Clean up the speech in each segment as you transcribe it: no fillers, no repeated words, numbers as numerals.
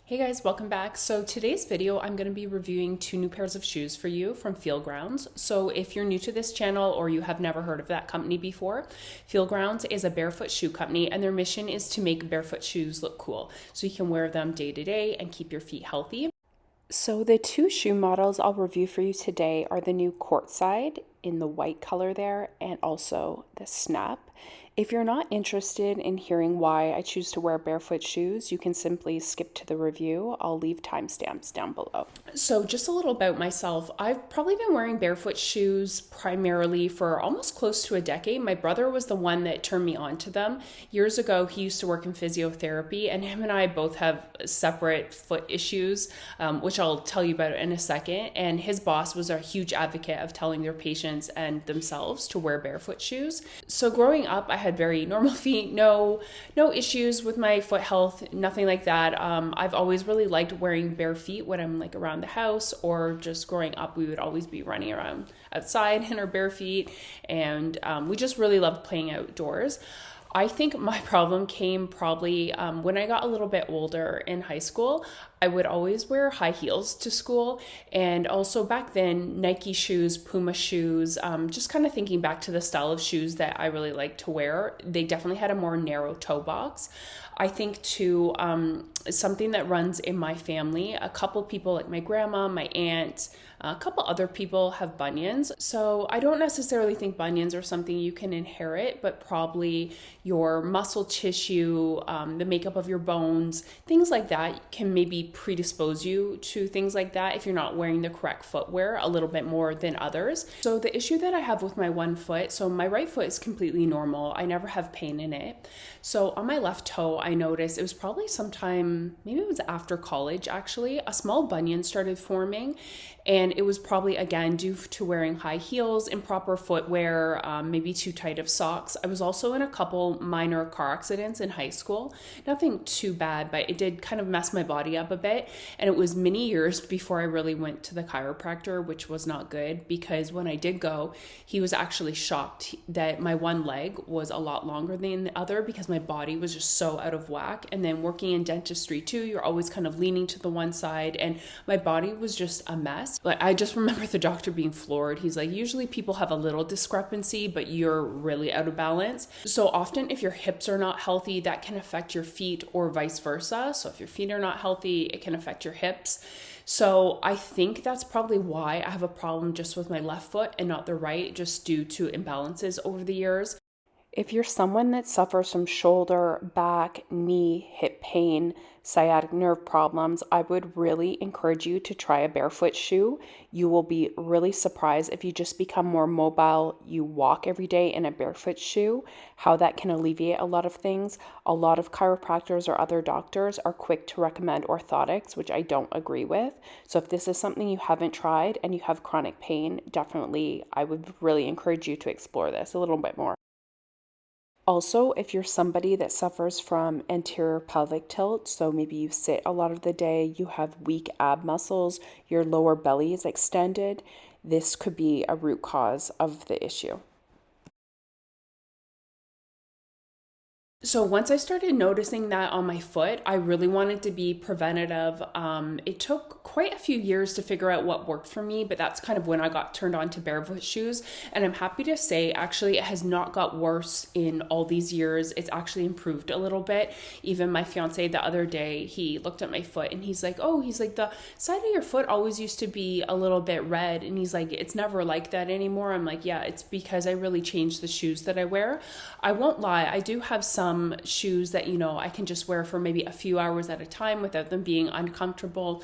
Hey guys, welcome back. So today's video, I'm going to be reviewing 2 new pairs of shoes for you from FEELGROUNDS. So if you're new to this channel or you have never heard of that company before, FEELGROUNDS is a barefoot shoe company and their mission is to make barefoot shoes look cool so you can wear them day to day and keep your feet healthy. So the 2 shoe models I'll review for you today are the new Courtside in the white color there and also the Snap. If you're not interested in hearing why I choose to wear barefoot shoes, you can simply skip to the review. I'll leave timestamps down below. So just a little about myself. I've probably been wearing barefoot shoes primarily for almost close to a decade. My brother was the one that turned me on to them. Years ago, he used to work in physiotherapy, and him and I both have separate foot issues, which I'll tell you about in a second. And his boss was a huge advocate of telling their patients and themselves to wear barefoot shoes. So growing up, I had very normal feet, no issues with my foot health, nothing like that. I've always really liked wearing bare feet when I'm like around the house, or just growing up, we would always be running around outside in our bare feet, and we just really loved playing outdoors. I think my problem came probably when I got a little bit older in high school. I would always wear high heels to school, and also back then Nike shoes, Puma shoes, just kind of thinking back to the style of shoes that I really liked to wear. They definitely had a more narrow toe box. I think too, something that runs in my family, a couple people like my grandma, my aunt, a couple other people have bunions. So I don't necessarily think bunions are something you can inherit, but probably your muscle tissue, the makeup of your bones, things like that can maybe predispose you to things like that if you're not wearing the correct footwear a little bit more than others. So the issue that I have with my one foot, so my right foot is completely normal. I never have pain in it. So on my left toe, I noticed it was probably sometime, maybe it was after college actually, a small bunion started forming. And it was probably, again, due to wearing high heels, improper footwear, maybe too tight of socks. I was also in a couple minor car accidents in high school. Nothing too bad, but it did kind of mess my body up a bit. And it was many years before I really went to the chiropractor, which was not good, because when I did go, he was actually shocked that my one leg was a lot longer than the other because my body was just so out of whack. And then working in dentistry too, you're always kind of leaning to the one side, and my body was just a mess. But I just remember the doctor being floored. He's like, usually people have a little discrepancy, but you're really out of balance. So often if your hips are not healthy, that can affect your feet, or vice versa. So if your feet are not healthy, it can affect your hips. So I think that's probably why I have a problem just with my left foot and not the right, just due to imbalances over the years. If you're someone that suffers from shoulder, back, knee, hip pain, sciatic nerve problems, I would really encourage you to try a barefoot shoe. You will be really surprised if you just become more mobile, you walk every day in a barefoot shoe, how that can alleviate a lot of things. A lot of chiropractors or other doctors are quick to recommend orthotics, which I don't agree with. So if this is something you haven't tried and you have chronic pain, definitely I would really encourage you to explore this a little bit more. Also, if you're somebody that suffers from anterior pelvic tilt, so maybe you sit a lot of the day, you have weak ab muscles, your lower belly is extended, this could be a root cause of the issue. So once I started noticing that on my foot, I really wanted to be preventative. It took quite a few years to figure out what worked for me, but that's kind of when I got turned on to barefoot shoes. And I'm happy to say, actually, it has not got worse in all these years. It's actually improved a little bit. Even my fiance the other day, he looked at my foot and he's like, the side of your foot always used to be a little bit red. And he's like, it's never like that anymore. I'm like, yeah, it's because I really changed the shoes that I wear. I won't lie, I do have some shoes that, I can just wear for maybe a few hours at a time without them being uncomfortable.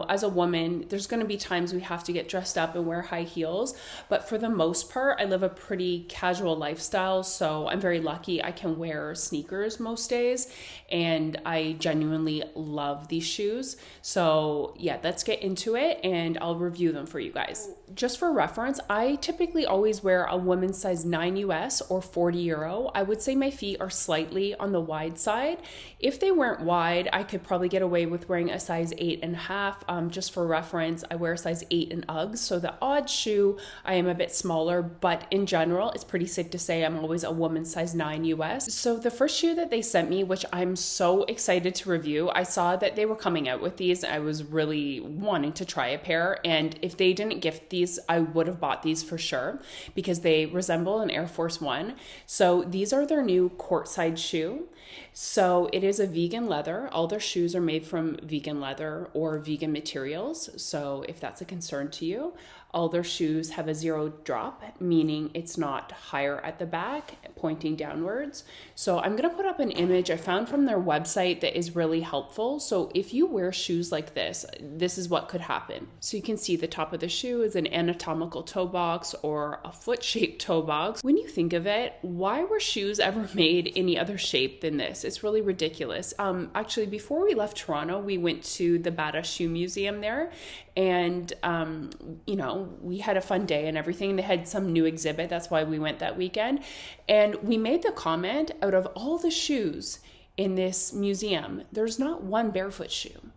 As a woman, there's going to be times we have to get dressed up and wear high heels. But for the most part, I live a pretty casual lifestyle. So I'm very lucky I can wear sneakers most days. And I genuinely love these shoes. So yeah, let's get into it and I'll review them for you guys. Just for reference, I typically always wear a women's size 9 US or 40 Euro. I would say my feet are slightly slightly on the wide side. If they weren't wide, I could probably get away with wearing a size 8.5. Just for reference, I wear a size 8 in Uggs, so the odd shoe I am a bit smaller, but in general, it's pretty safe to say I'm always a woman's size 9 US. So the first shoe that they sent me, which I'm so excited to review, I saw that they were coming out with these. I was really wanting to try a pair, and if they didn't gift these, I would have bought these for sure because they resemble an Air Force One. So these are their new Courtside shoe. So it is a vegan leather. All their shoes are made from vegan leather or vegan materials. So if that's a concern to you, all their shoes have a zero drop, meaning it's not higher at the back, pointing downwards. So I'm gonna put up an image I found from their website that is really helpful. So if you wear shoes like this, this is what could happen. So you can see the top of the shoe is an anatomical toe box or a foot-shaped toe box. When you think of it, why were shoes ever made any other shape than this? It's really ridiculous. Actually, before we left Toronto, we went to the Bata Shoe Museum there, and you know, we had a fun day and everything. They had some new exhibit. That's why we went that weekend. And we made the comment, out of all the shoes in this museum, there's not one barefoot shoe,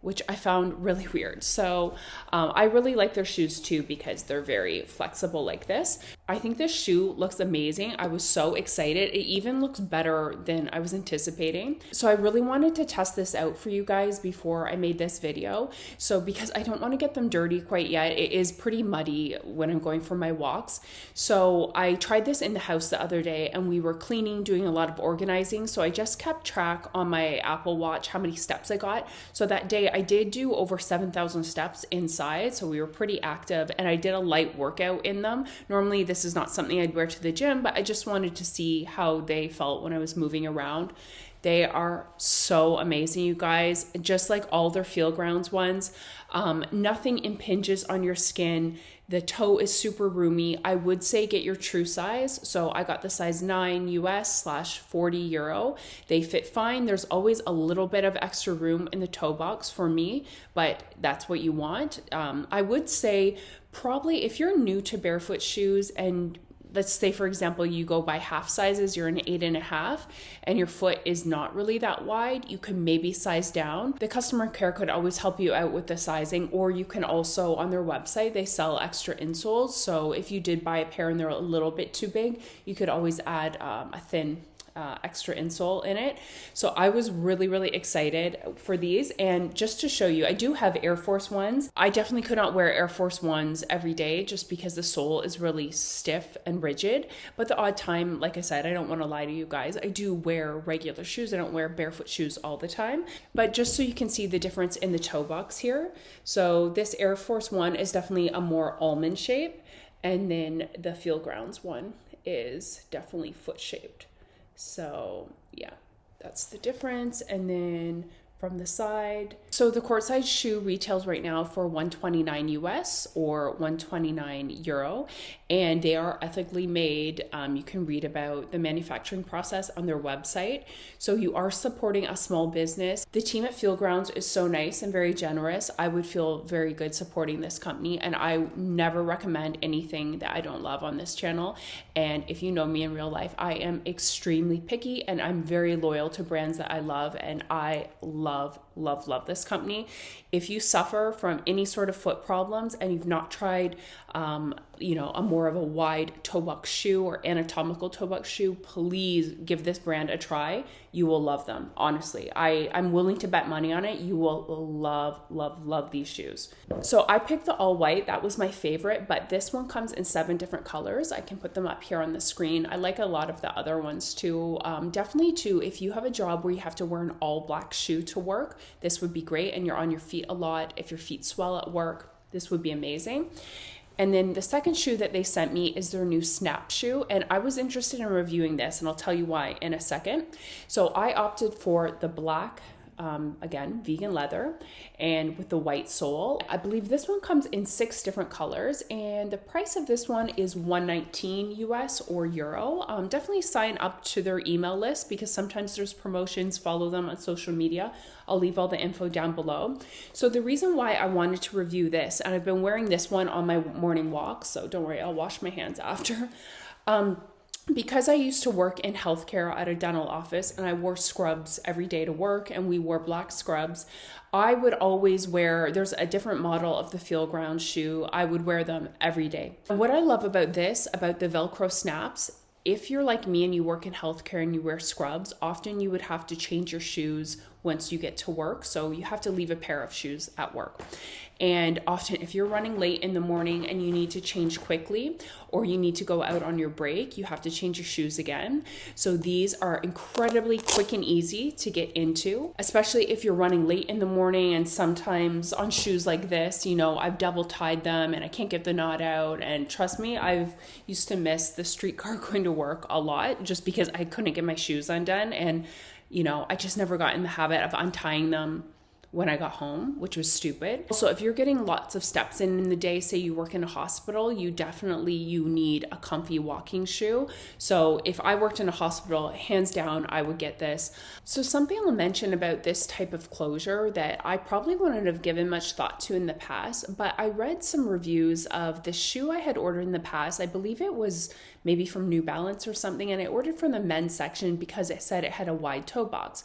which I found really weird. So I really like their shoes too because they're very flexible like this. I think this shoe looks amazing. I was so excited. It even looks better than I was anticipating. So I really wanted to test this out for you guys before I made this video. So because I don't want to get them dirty quite yet, it is pretty muddy when I'm going for my walks. So I tried this in the house the other day and we were cleaning, doing a lot of organizing. So I just kept track on my Apple Watch how many steps I got. So that day I did do over 7,000 steps inside. So we were pretty active and I did a light workout in them. Normally this is not something I'd wear to the gym, but I just wanted to see how they felt when I was moving around. They are so amazing, you guys. Just like all their FEELGROUNDS ones, nothing impinges on your skin. The toe is super roomy. I would say get your true size. So I got the size 9 US / 40 euro. They fit fine. There's always a little bit of extra room in the toe box for me, but that's what you want. I would say probably if you're new to barefoot shoes and let's say, for example, you go by half sizes, you're an 8.5 and your foot is not really that wide, you can maybe size down. The customer care could always help you out with the sizing, or you can also, on their website, they sell extra insoles. So if you did buy a pair and they're a little bit too big, you could always add a thin extra insole in it. So I was really excited for these. And just to show you, I do have Air Force Ones. I definitely could not wear Air Force Ones every day just because the sole is really stiff and rigid. But the odd time, like I said, I don't want to lie to you guys, I do wear regular shoes. I don't wear barefoot shoes all the time. But just so you can see the difference in the toe box here. So this Air Force One is definitely a more almond shape. And then the FEELGROUNDS one is definitely foot shaped. So yeah, that's the difference. And then from the side, so the Courtside shoe retails right now for 129 US or 129 euro, and they are ethically made. You can read about the manufacturing process on their website. So you are supporting a small business. The team at FEELGROUNDS is so nice and very generous. I would feel very good supporting this company, and I never recommend anything that I don't love on this channel. And if you know me in real life, I am extremely picky and I'm very loyal to brands that I love, and I love this company. If you suffer from any sort of foot problems and you've not tried a more of a wide toe box shoe or anatomical toe box shoe, please give this brand a try. You will love them. Honestly, I'm willing to bet money on it. You will love these shoes. So I picked the all white. That was my favorite, but this one comes in 7 different colors. I can put them up here on the screen. I like a lot of the other ones too. Definitely too, if you have a job where you have to wear an all black shoe to work, this would be great. And you're on your feet a lot. If your feet swell at work, this would be amazing. And then the second shoe that they sent me is their new Snap shoe. And I was interested in reviewing this, and I'll tell you why in a second. So I opted for the black, again, vegan leather, and with the white sole. I believe this one comes in 6 different colors, and the price of this one is 119 US or euro. Definitely sign up to their email list because sometimes there's promotions. Follow them on social media. I'll leave all the info down below. So the reason why I wanted to review this, and I've been wearing this one on my morning walk, so don't worry, I'll wash my hands after. because I used to work in healthcare at a dental office and I wore scrubs every day to work, and we wore black scrubs, I would always wear, there's a different model of the FEELGROUNDS shoe. I would wear them every day. And what I love about this, about the Velcro snaps, if you're like me and you work in healthcare and you wear scrubs, often you would have to change your shoes once you get to work. So you have to leave a pair of shoes at work. And often if you're running late in the morning and you need to change quickly, or you need to go out on your break, you have to change your shoes again. So these are incredibly quick and easy to get into, especially if you're running late in the morning. And sometimes on shoes like this, you know, I've double tied them and I can't get the knot out. And trust me, I've used to miss the streetcar going to work a lot just because I couldn't get my shoes undone. And you know, I just never got in the habit of untying them when I got home, which was stupid. Also, if you're getting lots of steps in the day, say you work in a hospital, you need a comfy walking shoe. So if I worked in a hospital, hands down, I would get this. So something I'll mention about this type of closure that I probably wouldn't have given much thought to in the past, but I read some reviews of the shoe I had ordered in the past. I believe it was maybe from New Balance or something, and I ordered from the men's section because it said it had a wide toe box.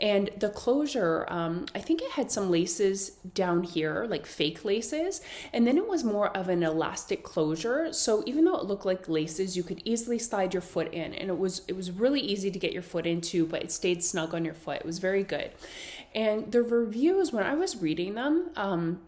And the closure, I think it had some laces down here, like fake laces, and then it was more of an elastic closure. So even though it looked like laces, you could easily slide your foot in, and it was really easy to get your foot into, but it stayed snug on your foot. It was very good. And the reviews, when I was reading them,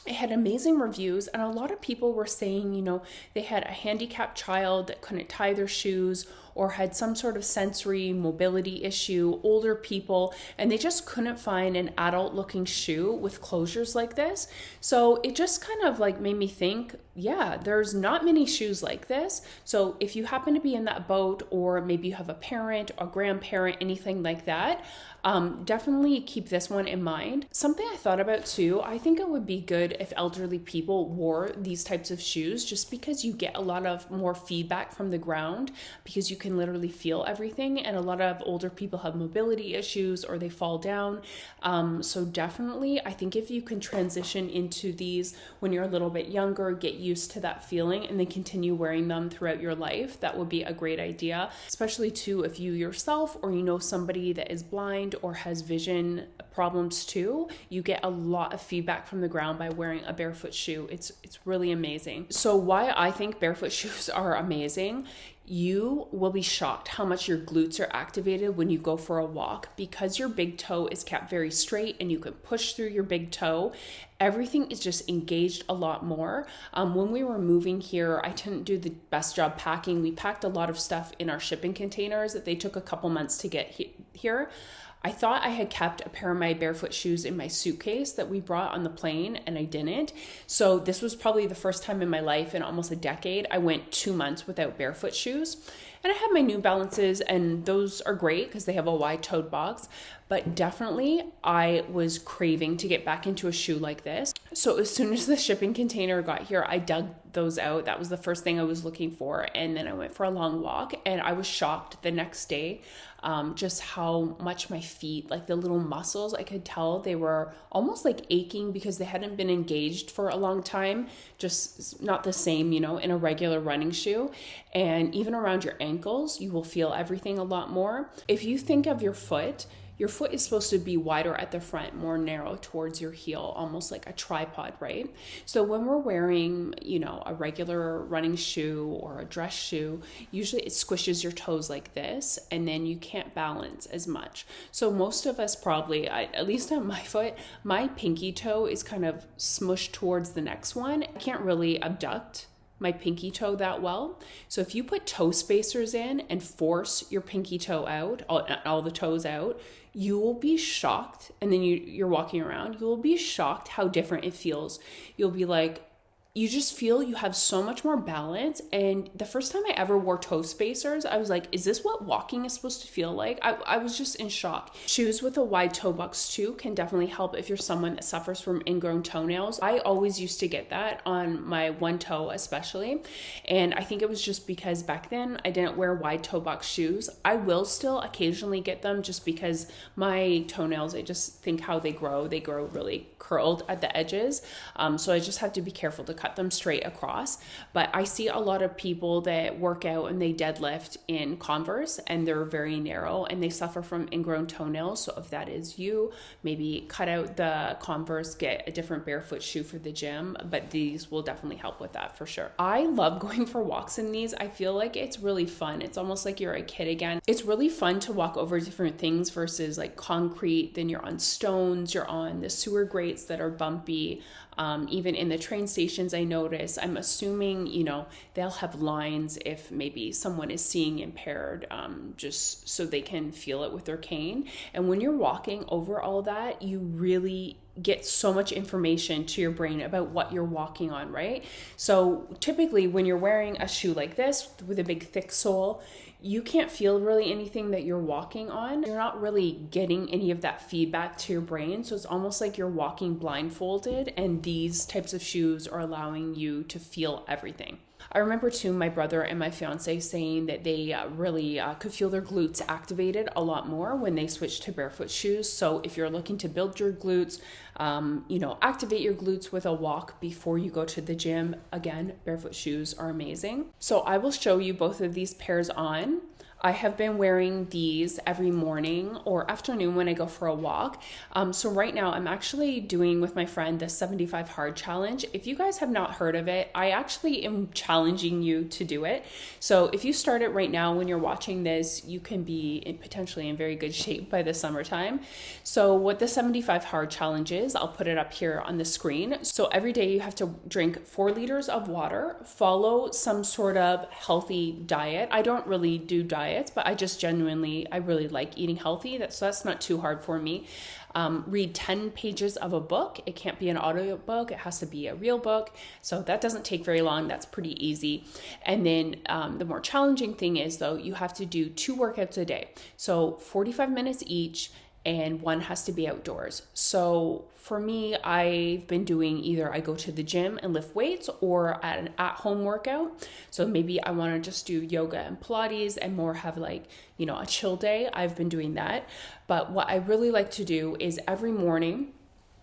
it had amazing reviews, and a lot of people were saying, you know, they had a handicapped child that couldn't tie their shoes or had some sort of sensory mobility issue, older people, and they just couldn't find an adult looking shoe with closures like this. So it just kind of like made me think, yeah, there's not many shoes like this. So if you happen to be in that boat, or maybe you have a parent or grandparent, anything like that, definitely keep this one in mind. Something I thought about too, I think it would be good if elderly people wore these types of shoes, just because you get a lot of more feedback from the ground, because you can literally feel everything, and a lot of older people have mobility issues or they fall down. So definitely, I think if you can transition into these when you're a little bit younger, get used to that feeling, and then continue wearing them throughout your life, that would be a great idea. Especially too, if you yourself or you know somebody that is blind or has vision problems too, you get a lot of feedback from the ground by wearing a barefoot shoe. It's really amazing. So why I think barefoot shoes are amazing, you will be shocked how much your glutes are activated when you go for a walk, because your big toe is kept very straight and you can push through your big toe. Everything is just engaged a lot more. When we were moving here, I didn't do the best job packing. We packed a lot of stuff in our shipping containers that they took a couple months to get here. I thought I had kept a pair of my barefoot shoes in my suitcase that we brought on the plane, and I didn't. So this was probably the first time in my life in almost a decade I went 2 months without barefoot shoes. And I have my New Balances, and those are great because they have a wide toed box. But definitely I was craving to get back into a shoe like this. So as soon as the shipping container got here, I dug those out. That was the first thing I was looking for. And then I went for a long walk, and I was shocked the next day just how much my feet, like the little muscles, I could tell they were almost like aching because they hadn't been engaged for a long time. Just not the same, you know, in a regular running shoe. And even around your ankles, you will feel everything a lot more. If you think of your foot is supposed to be wider at the front, more narrow towards your heel, almost like a tripod, right? So when we're wearing, you know, a regular running shoe or a dress shoe, usually it squishes your toes like this, and then you can't balance as much. So most of us probably, at least on my foot, my pinky toe is kind of smushed towards the next one. I can't really abduct my pinky toe that well. So if you put toe spacers in and force your pinky toe out, all the toes out, you will be shocked. And then you're walking around, you will be shocked how different it feels. You'll be like, you just feel you have so much more balance. And the first time I ever wore toe spacers, I was like, is this what walking is supposed to feel like? I was just in shock. Shoes with a wide toe box too can definitely help if you're someone that suffers from ingrown toenails. I always used to get that on my one toe especially. And I think it was just because back then I didn't wear wide toe box shoes. I will still occasionally get them just because my toenails, I just think how they grow really curled at the edges. So I just have to be careful to cut them straight across. But I see a lot of people that work out and they deadlift in Converse and they're very narrow and they suffer from ingrown toenails. So if that is you, maybe cut out the Converse, get a different barefoot shoe for the gym, but these will definitely help with that for sure. I love going for walks in these. I feel like it's really fun. It's almost like you're a kid again. It's really fun to walk over different things versus like concrete. Then you're on stones, you're on the sewer grates that are bumpy. Even in the train stations, I notice, I'm assuming, you know, they'll have lines if maybe someone is seeing impaired, just so they can feel it with their cane. And when you're walking over all that, you really get so much information to your brain about what you're walking on, right? So typically when you're wearing a shoe like this with a big thick sole, you can't feel really anything that you're walking on. You're not really getting any of that feedback to your brain. So it's almost like you're walking blindfolded, and these types of shoes are allowing you to feel everything. I remember too, my brother and my fiance saying that they really could feel their glutes activated a lot more when they switched to barefoot shoes. So if you're looking to build your glutes, you know, activate your glutes with a walk before you go to the gym. Again, barefoot shoes are amazing. So I will show you both of these pairs on. I have been wearing these every morning or afternoon when I go for a walk. So right now I'm actually doing with my friend the 75 hard challenge. If you guys have not heard of it, I actually am challenging you to do it. So if you start it right now when you're watching this, you can be potentially in very good shape by the summertime. So what the 75 hard challenge is, I'll put it up here on the screen. So every day you have to drink 4 liters of water, follow some sort of healthy diet. I don't really do diets, but I just genuinely, I really like eating healthy. So that's not too hard for me. Read 10 pages of a book. It can't be an audio book. It has to be a real book. So that doesn't take very long. That's pretty easy. And then the more challenging thing is though, you have to do 2 workouts a day. So 45 minutes each, and one has to be outdoors. So for me, I've been doing either I go to the gym and lift weights or an at-home workout. So maybe I want to just do yoga and Pilates and more have like, you know, a chill day. I've been doing that. But what I really like to do is every morning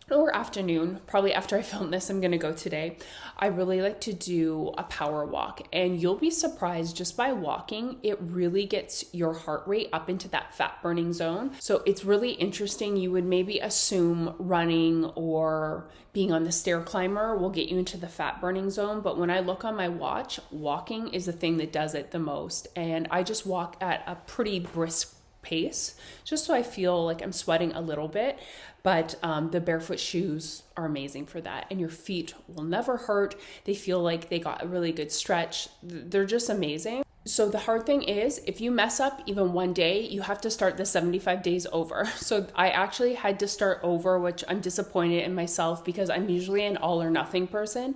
or afternoon, probably after I film this, I'm going to go today. I really like to do a power walk, and you'll be surprised just by walking, it really gets your heart rate up into that fat burning zone. So it's really interesting. You would maybe assume running or being on the stair climber will get you into the fat burning zone. But when I look on my watch, walking is the thing that does it the most. And I just walk at a pretty brisk pace, just so I feel like I'm sweating a little bit. But the barefoot shoes are amazing for that. And your feet will never hurt. They feel like they got a really good stretch. They're just amazing. So the hard thing is, if you mess up even one day, you have to start the 75 days over. So I actually had to start over, which I'm disappointed in myself because I'm usually an all or nothing person.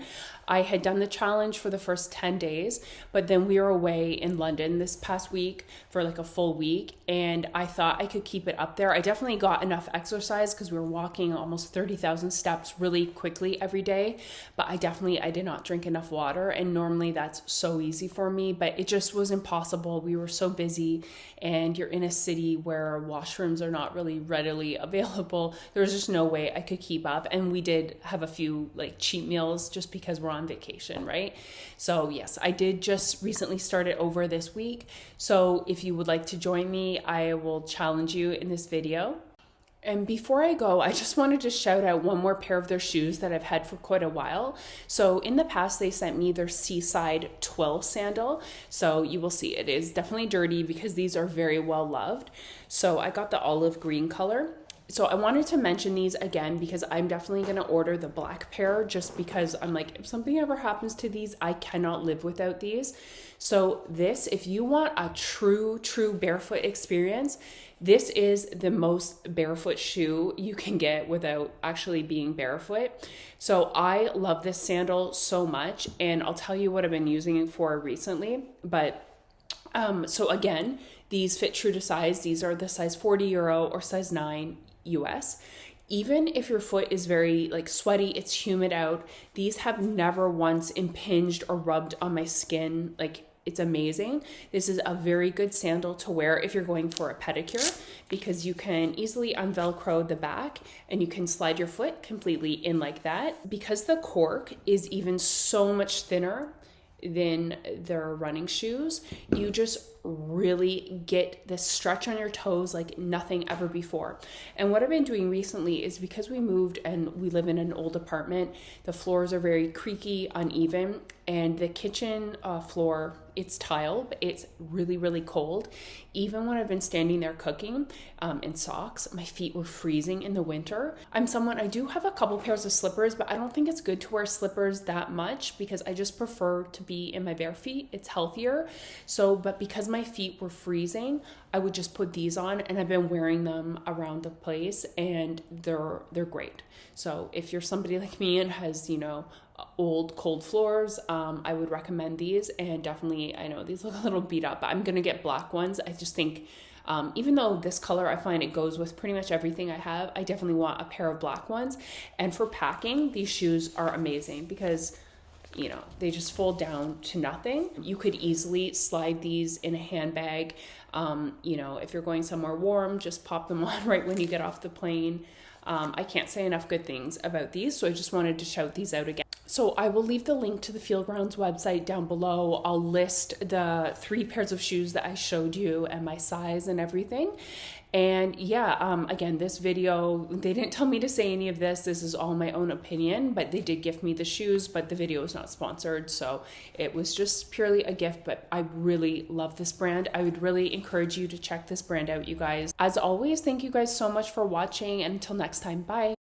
I had done the challenge for the first 10 days, but then we were away in London this past week for like a full week, and I thought I could keep it up there. I definitely got enough exercise because we were walking almost 30,000 steps really quickly every day, but I did not drink enough water, and normally that's so easy for me, but it just was impossible. We were so busy, and you're in a city where washrooms are not really readily available. There was just no way I could keep up, and we did have a few like cheat meals just because we're on vacation, right? So yes, I did just recently start it over this week. So if you would like to join me, I will challenge you in this video. And before I go, I just wanted to shout out one more pair of their shoes that I've had for quite a while. So in the past, they sent me their Seaside twill sandal. So you will see it is definitely dirty because these are very well loved. So I got the olive green color. So I wanted to mention these again because I'm definitely going to order the black pair just because I'm like, if something ever happens to these, I cannot live without these. So this, if you want a true barefoot experience, this is the most barefoot shoe you can get without actually being barefoot. So I love this sandal so much, and I'll tell you what I've been using it for recently. But so again, these fit true to size. These are the size 40 euro or size 9 US. Even if your foot is very like sweaty, it's humid out, these have never once impinged or rubbed on my skin like It's amazing. This is a very good sandal to wear if you're going for a pedicure, because you can easily unvelcro the back and you can slide your foot completely in like that. Because the cork is even so much thinner than their running shoes, you just really get this stretch on your toes like nothing ever before. And what I've been doing recently is, because we moved and we live in an old apartment, the floors are very creaky, uneven, and the kitchen floor, it's tile, but it's really, really cold. Even when I've been standing there cooking in socks, my feet were freezing in the winter. I do have a couple pairs of slippers, but I don't think it's good to wear slippers that much because I just prefer to be in my bare feet. It's healthier. But because my feet were freezing, I would just put these on, and I've been wearing them around the place, and they're great. So if you're somebody like me and has, old cold floors, I would recommend these. And definitely, I know these look a little beat up, but I'm gonna get black ones. I just think even though this color, I find it goes with pretty much everything I have, I definitely want a pair of black ones. And for packing, these shoes are amazing because they just fold down to nothing. You could easily slide these in a handbag. If you're going somewhere warm, just pop them on right when you get off the plane. I can't say enough good things about these, so I just wanted to shout these out again. So I will leave the link to the FEELGROUNDS website down below. I'll list the 3 pairs of shoes that I showed you and my size and everything. And yeah, again, this video, they didn't tell me to say any of this. This is all my own opinion, but they did gift me the shoes, but the video is not sponsored. So it was just purely a gift, but I really love this brand. I would really encourage you to check this brand out, you guys. As always, thank you guys so much for watching, and until next time, bye.